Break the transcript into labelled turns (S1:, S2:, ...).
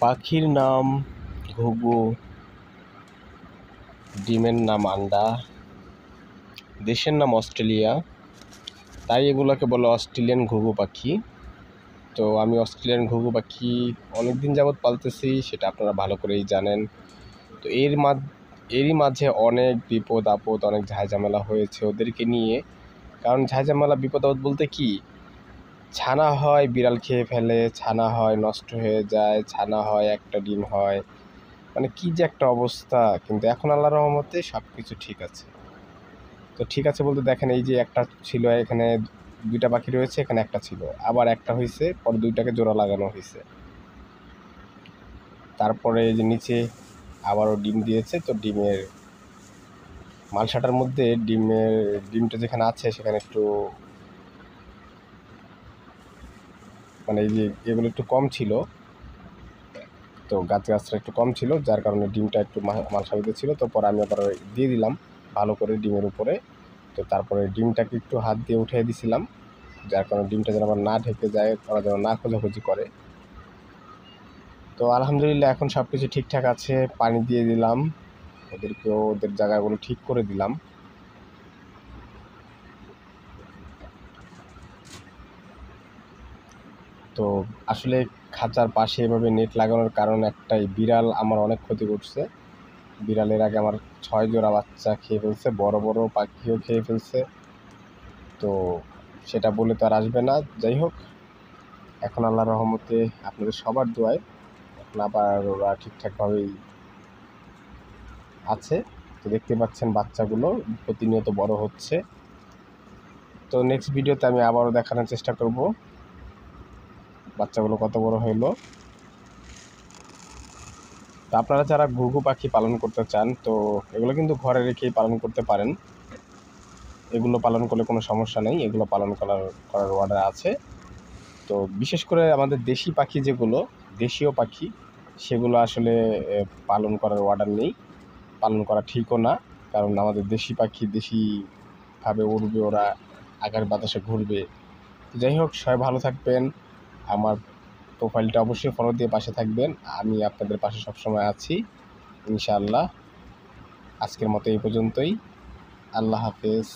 S1: পাখির নাম ঘুঘু, ডিমের নাম আন্ডা, দেশের নাম অস্ট্রেলিয়া, তাই এগুলোকে বলে অস্ট্রেলিয়ান ঘুঘু পাখি। তো আমি অস্ট্রেলিয়ান ঘুঘু পাখি অনেক দিন যাবৎ পালতেছি, সেটা আপনারা ভালো করেই জানেন। তো এরই মাঝে অনেক বিপদ আপদ, অনেক ঝামেলা হয়েছে ওদেরকে নিয়ে। কারণ ঝামেলা বিপদ আপদ বলতে কি, ছানা হয় বিড়াল খেয়ে ফেলে, ছানা হয় নষ্ট হয়ে যায়, ছানা হয় একটা ডিম হয়, মানে কি যে একটা অবস্থা। কিন্তু এখন আল্লাহর রহমতে সব কিছু ঠিক আছে। তো ঠিক আছে বলতে দেখেন, এই যে একটা ছিল, এখানে দুইটা পাখি রয়েছে, এখানে একটা ছিল, আবার একটা হয়েছে, পরে দুইটাকে জোড়া লাগানো হয়েছে। তারপরে এই যে নিচে আবারও ডিম দিয়েছে। তো ডিমের মালসাটার মধ্যে ডিমটা যেখানে আছে সেখানে একটু মানে এই যে এগুলো একটু কম ছিল, তো গাছটা একটু কম ছিল, যার কারণে ডিমটা একটু মালসাবিতে ছিল। তো পরে আমি আবার দিয়ে দিলাম ভালো করে ডিমের উপরে। তো তারপরে ডিমটাকে একটু হাত দিয়ে উঠিয়ে দিছিলাম, যার কারণে ডিমটা যেন আবার না ঢেকে যায়, ওরা যেন না খোঁজাখুঁজি করে। তো আলহামদুলিল্লাহ এখন সব কিছু ঠিকঠাক আছে। পানি দিয়ে দিলাম, ওদেরকেও ওদের জায়গাগুলো ঠিক করে দিলাম। তো আসলে খাঁচার পাশে এভাবে নেট লাগানোর কারণ একটাই, বিড়াল আমার অনেক ক্ষতি করছে। বিড়ালের আগে আমার 6 জোড়া বাচ্চা খেয়ে ফেলছে, বড় বড় পাখিও খেয়ে ফেলছে। তো সেটা বলে তো আর আসবে না। যাই হোক, এখন আল্লাহর রহমতে আপনাদের সবার দোয়ায় এখন আবার ওরা ঠিকঠাকভাবেই আছে। তো দেখতে পাচ্ছেন বাচ্চাগুলো প্রতিনিয়ত বড় হচ্ছে। তো নেক্সট ভিডিওতে আমি আবারও দেখানোর চেষ্টা করব বাচ্চাগুলো কত বড় হইলো। তো আপনারা যারা ঘুঘু পাখি পালন করতে চান, তো এগুলো কিন্তু ঘরে রেখেই পালন করতে পারেন। এগুলো পালন করলে কোনো সমস্যা নেই, এগুলো পালন করার অর্ডার আছে। তো বিশেষ করে আমাদের দেশি পাখি যেগুলো, দেশীয় পাখি, সেগুলো আসলে পালন করার অর্ডার নেই, পালন করা ঠিকও না। কারণ আমাদের দেশি পাখি দেশিভাবে উড়বে, ওরা আকাশ বাতাসে ঘুরবে। যাই হোক, সবাই ভালো থাকবেন। আমার প্রোফাইলটা অবশ্যই ফলো দিয়ে পাশে থাকবেন। আমি আপনাদের পাশে সবসময় আছি ইনশাআল্লাহ। আজকের মতো এই পর্যন্তই। আল্লাহ হাফেজ।